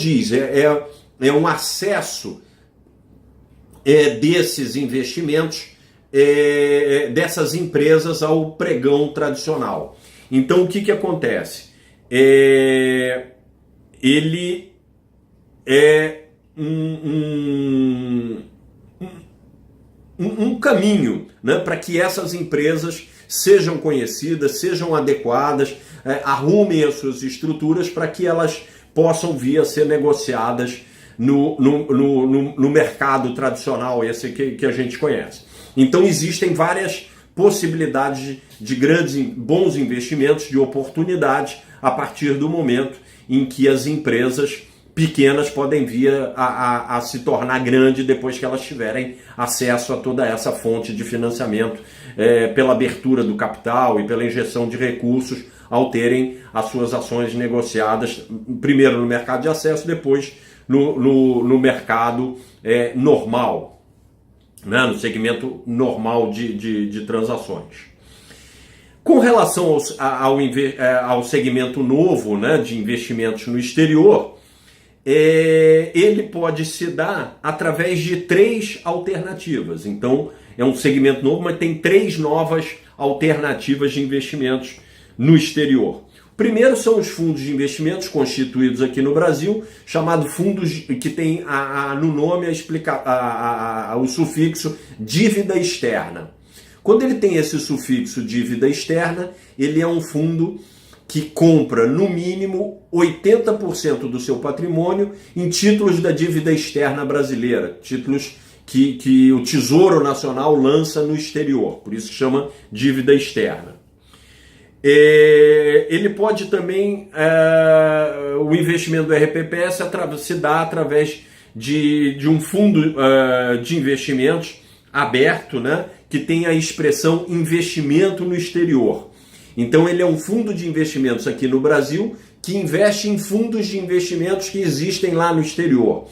diz, é um acesso desses investimentos, dessas empresas ao pregão tradicional. Então o que acontece? Ele é um caminho, né, para que essas empresas sejam conhecidas, sejam adequadas, arrumem as suas estruturas para que elas possam vir a ser negociadas no mercado tradicional, esse que a gente conhece. Então existem várias possibilidades de bons investimentos, de oportunidades, a partir do momento em que as empresas pequenas podem vir a se tornar grandes depois que elas tiverem acesso a toda essa fonte de financiamento, pela abertura do capital e pela injeção de recursos, ao terem as suas ações negociadas, primeiro no mercado de acesso, depois no mercado normal, né, no segmento normal de transações. Com relação ao segmento novo, né, de investimentos no exterior, ele pode se dar através de 3 alternativas. Então, é um segmento novo, mas tem 3 novas alternativas de investimentos no exterior. Primeiro são os fundos de investimentos constituídos aqui no Brasil, chamados fundos que tem no nome o sufixo dívida externa. Quando ele tem esse sufixo dívida externa, ele é um fundo que compra no mínimo 80% do seu patrimônio em títulos da dívida externa brasileira, títulos que o Tesouro Nacional lança no exterior, por isso chama dívida externa. Ele pode também, o investimento do RPPS se dá através de um fundo de investimentos aberto, né, que tem a expressão investimento no exterior. Então ele é um fundo de investimentos aqui no Brasil que investe em fundos de investimentos que existem lá no exterior.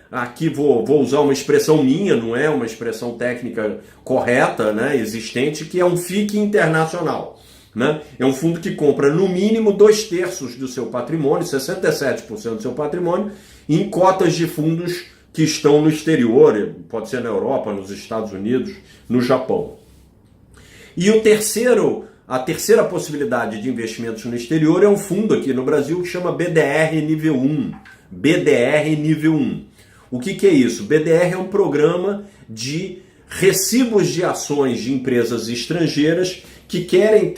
Aqui vou usar uma expressão minha, não é uma expressão técnica correta, né, existente, que é um FIC internacional. Né? É um fundo que compra no mínimo 2/3 do seu patrimônio, 67% do seu patrimônio, em cotas de fundos que estão no exterior, pode ser na Europa, nos Estados Unidos, no Japão. E a terceira possibilidade de investimentos no exterior é um fundo aqui no Brasil que chama BDR Nível 1. BDR Nível 1. O que é isso? BDR é um programa de recibos de ações de empresas estrangeiras que querem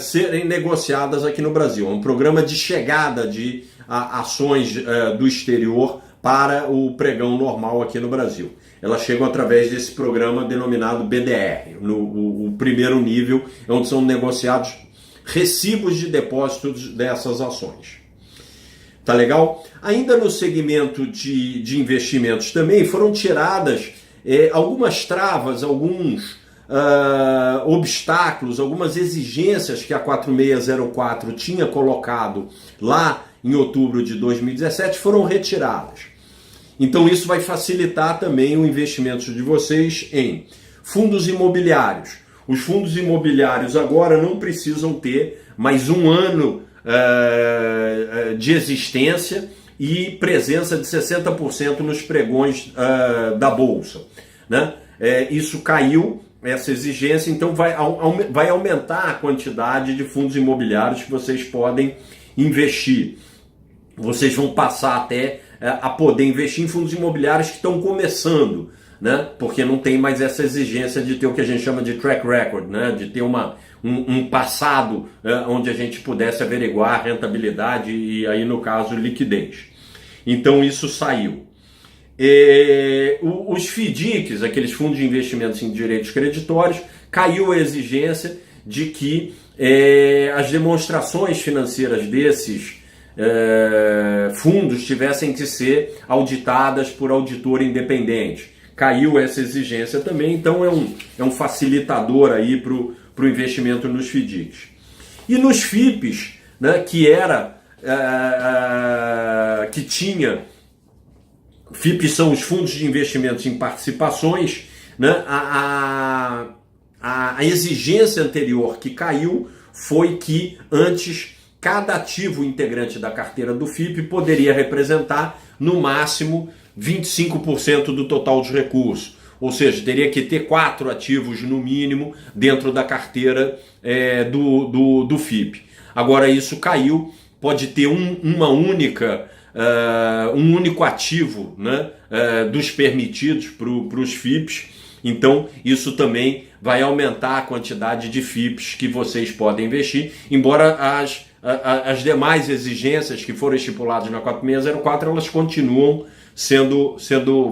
serem negociadas aqui no Brasil. É um programa de chegada de ações do exterior para o pregão normal aqui no Brasil. Elas chegam através desse programa denominado BDR. O primeiro nível é onde são negociados recibos de depósitos dessas ações. Tá legal? Ainda no segmento de investimentos também foram tiradas algumas travas, alguns obstáculos, algumas exigências que a 4604 tinha colocado lá em outubro de 2017 foram retiradas. Então isso vai facilitar também o investimento de vocês em fundos imobiliários. Os fundos imobiliários agora não precisam ter mais um ano de existência e presença de 60% nos pregões da Bolsa, né? Isso caiu, essa exigência, então vai aumentar a quantidade de fundos imobiliários que vocês podem investir. Vocês vão passar até a poder investir em fundos imobiliários que estão começando, né? Porque não tem mais essa exigência de ter o que a gente chama de track record, né? De ter um passado onde a gente pudesse averiguar a rentabilidade e aí, no caso, liquidez. Então isso saiu. Os FDICs, aqueles fundos de investimentos em direitos creditórios, caiu a exigência de que as demonstrações financeiras desses fundos tivessem que ser auditadas por auditor independente. Caiu essa exigência também, então é um facilitador aí para o investimento nos FDICs. E nos FIPs, né, que tinha... FIPs são os fundos de investimentos em participações, né? A exigência anterior que caiu foi que antes cada ativo integrante da carteira do FIP poderia representar, no máximo, 25% do total dos recursos. Ou seja, teria que ter 4 ativos no mínimo dentro da carteira do FIP. Agora isso caiu, pode ter um único ativo, né, dos permitidos para os FIPs. Então isso também vai aumentar a quantidade de FIPs que vocês podem investir, embora as demais exigências que foram estipuladas na 4604 elas continuam sendo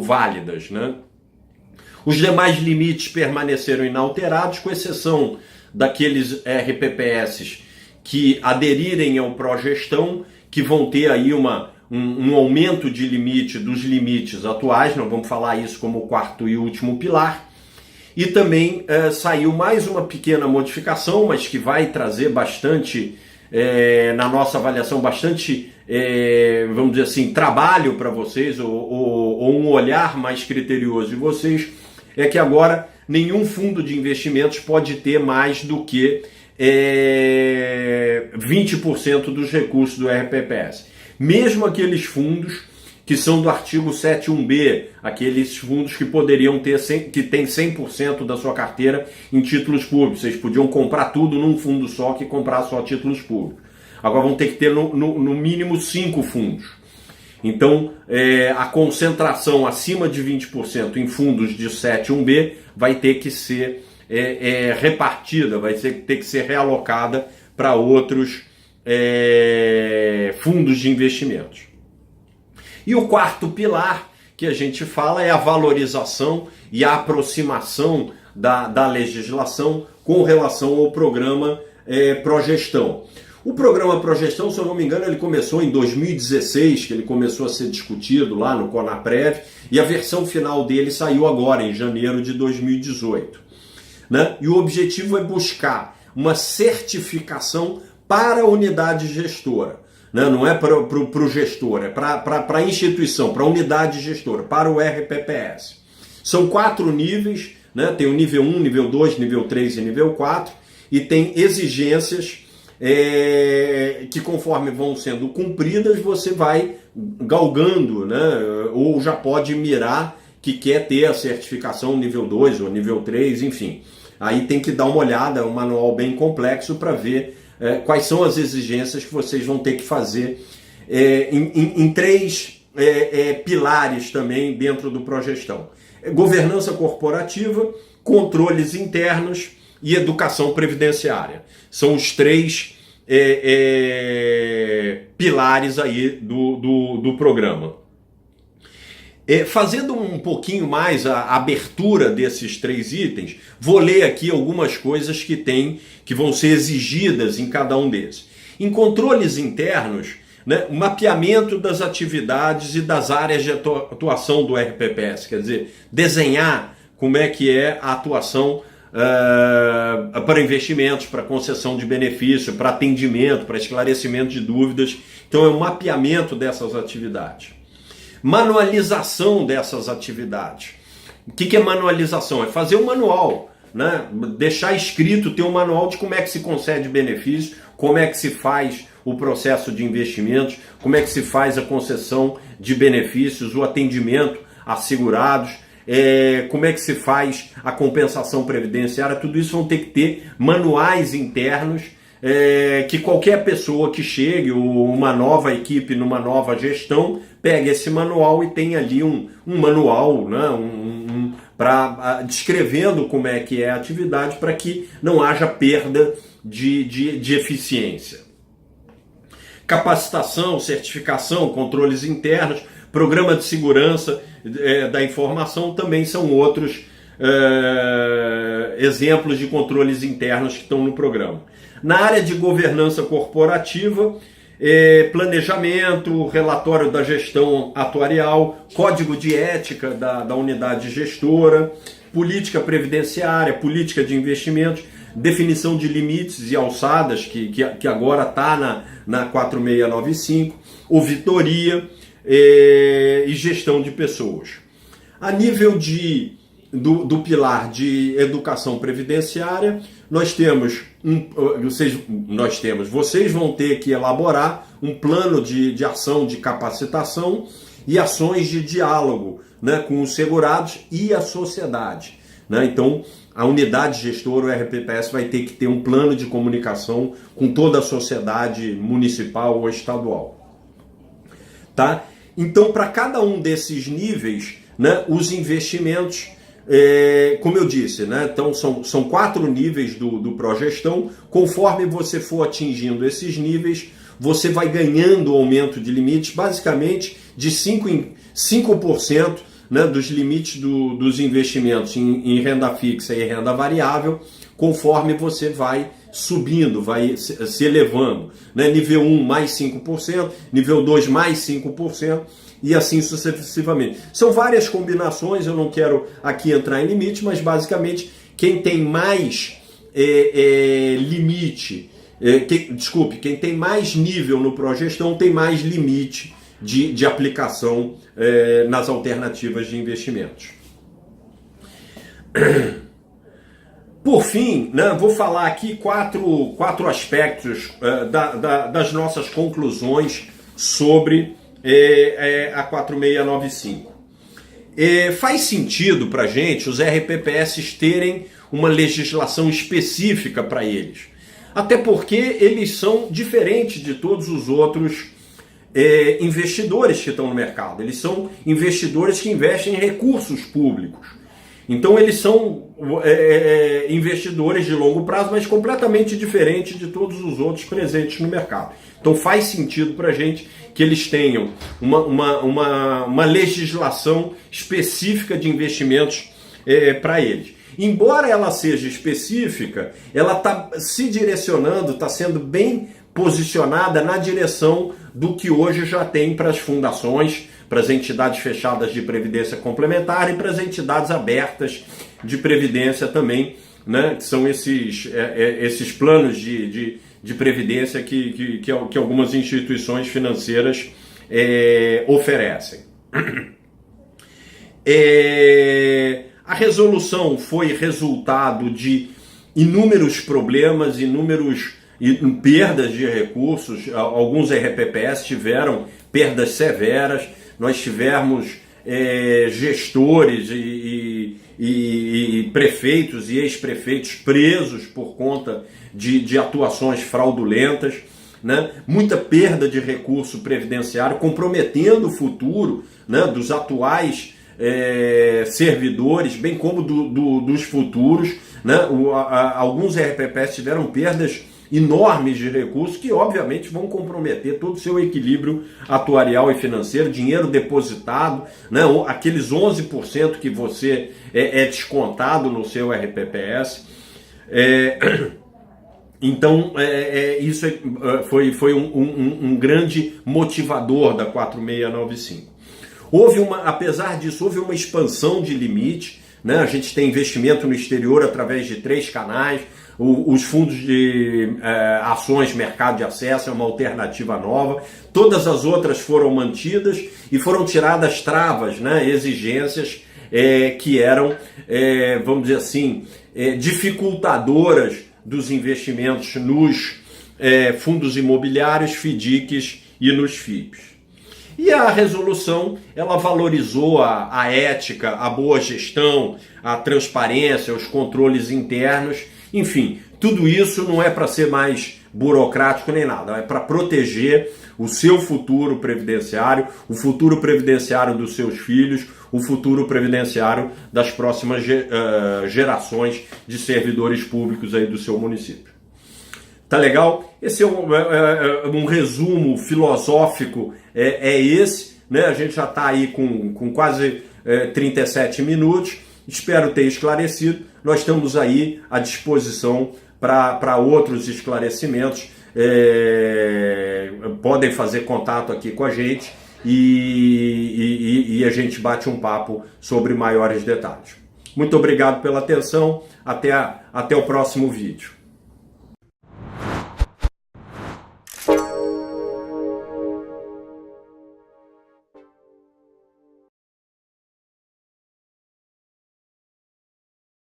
válidas, né? Os demais limites permaneceram inalterados, com exceção daqueles RPPS que aderirem ao Progestão, que vão ter aí um aumento de limite dos limites atuais. Nós vamos falar isso como o quarto e último pilar. E também saiu mais uma pequena modificação, mas que vai trazer bastante, na nossa avaliação, bastante, vamos dizer assim, trabalho para vocês, ou um olhar mais criterioso de vocês, é que agora nenhum fundo de investimentos pode ter mais do que 20% dos recursos do RPPS. Mesmo aqueles fundos que são do artigo 71B, aqueles fundos que poderiam ter, que tem 100% da sua carteira em títulos públicos. Vocês podiam comprar tudo num fundo só, que comprar só títulos públicos. Agora vão ter que ter no mínimo 5 fundos. Então, a concentração acima de 20% em fundos de 71B vai ter que ser repartida, vai ter que ser realocada para outros fundos de investimentos. E o quarto pilar que a gente fala é a valorização e a aproximação da legislação com relação ao programa Progestão. O programa Progestão, se eu não me engano, ele começou em 2016, que ele começou a ser discutido lá no CONAPREV, e a versão final dele saiu agora, em janeiro de 2018. Né? E o objetivo é buscar uma certificação para a unidade gestora. Né? Não é para o gestor, é para a instituição, para a unidade gestora, para o RPPS. São 4 níveis, né? Tem o nível 1, nível 2, nível 3 e nível 4, e tem exigências que, conforme vão sendo cumpridas, você vai galgando, né? Ou já pode mirar que quer ter a certificação nível 2 ou nível 3, enfim. Aí tem que dar uma olhada, um manual bem complexo para ver quais são as exigências que vocês vão ter que fazer em 3 pilares também dentro do Progestão. Governança corporativa, controles internos e educação previdenciária. São os 3 pilares aí do programa. Fazendo um pouquinho mais a abertura desses 3 itens, vou ler aqui algumas coisas que vão ser exigidas em cada um desses. Em controles internos, né, mapeamento das atividades e das áreas de atuação do RPPS, quer dizer, desenhar como é que é a atuação para investimentos, para concessão de benefício, para atendimento, para esclarecimento de dúvidas. Então é um mapeamento dessas atividades. Manualização dessas atividades. O que é manualização? É fazer um manual, né? Deixar escrito, ter um manual de como é que se concede benefício, como é que se faz o processo de investimentos, como é que se faz a concessão de benefícios, o atendimento a segurados, como é que se faz a compensação previdenciária. Tudo isso vão ter que ter manuais internos que qualquer pessoa que chegue, ou uma nova equipe numa nova gestão, pegue esse manual e tem ali um manual, né, descrevendo como é que é a atividade, para que não haja perda de eficiência. Capacitação, certificação, controles internos, programa de segurança da informação também são outros exemplos de controles internos que estão no programa. Na área de governança corporativa, planejamento, relatório da gestão atuarial, código de ética da unidade gestora, política previdenciária, política de investimentos, definição de limites e alçadas, que agora está na 4695, auditoria e gestão de pessoas. A nível do pilar de educação previdenciária, vocês vão ter que elaborar um plano de ação de capacitação e ações de diálogo, né, com os segurados e a sociedade, né? Então, a unidade gestora, o RPPS, vai ter que ter um plano de comunicação com toda a sociedade municipal ou estadual. Tá? Então, para cada um desses níveis, né, os investimentos, como eu disse, né, então são 4 níveis do Progestão. Conforme você for atingindo esses níveis, você vai ganhando aumento de limites, basicamente de 5%, né, dos limites dos investimentos em renda fixa e renda variável, conforme você vai subindo, vai se elevando, né? Nível 1 mais 5%, nível 2 mais 5%, e assim sucessivamente. São várias combinações, eu não quero aqui entrar em limite, mas basicamente quem tem mais limite, quem tem mais nível no Progestão tem mais limite de aplicação nas alternativas de investimentos. Por fim, né, vou falar aqui quatro aspectos das nossas conclusões sobre a 4695. Faz sentido para a gente os RPPS terem uma legislação específica para eles, até porque eles são diferentes de todos os outros investidores que estão no mercado. Eles são investidores que investem em recursos públicos. Então eles são investidores de longo prazo, mas completamente diferentes de todos os outros presentes no mercado. Então faz sentido para a gente que eles tenham uma legislação específica de investimentos para eles. Embora ela seja específica, ela está se direcionando, está sendo bem posicionada na direção do que hoje já tem para as fundações, para as entidades fechadas de previdência complementar e para as entidades abertas de previdência também, né? Que são esses planos de previdência que algumas instituições financeiras oferecem. A resolução foi resultado de inúmeros problemas, e perdas de recursos. Alguns RPPS tiveram perdas severas. Nós tivemos gestores e prefeitos e ex-prefeitos presos por conta de atuações fraudulentas, né? Muita perda de recurso previdenciário, comprometendo o futuro, né, dos atuais servidores, bem como dos futuros, né? Alguns RPPS tiveram perdas enormes de recursos que obviamente vão comprometer todo o seu equilíbrio atuarial e financeiro, dinheiro depositado, né? Aqueles 11% que você é descontado no seu RPPS. Então isso foi um grande motivador da 4695. Apesar disso, houve uma expansão de limite, né? A gente tem investimento no exterior através de 3 canais. Os fundos de ações mercado de acesso é uma alternativa nova. Todas as outras foram mantidas e foram tiradas travas, né, exigências que eram, vamos dizer assim, dificultadoras dos investimentos nos fundos imobiliários, FDICs e nos FIPs. E a resolução, ela valorizou a ética, a boa gestão, a transparência, os controles internos. Enfim, tudo isso não é para ser mais burocrático nem nada, é para proteger o seu futuro previdenciário, o futuro previdenciário dos seus filhos, o futuro previdenciário das próximas gerações de servidores públicos aí do seu município. Tá legal? Esse é um resumo filosófico, esse, né? A gente já está aí com quase 37 minutos. Espero ter esclarecido. Nós estamos aí à disposição para outros esclarecimentos. Podem fazer contato aqui com a gente e a gente bate um papo sobre maiores detalhes. Muito obrigado pela atenção. Até o próximo vídeo.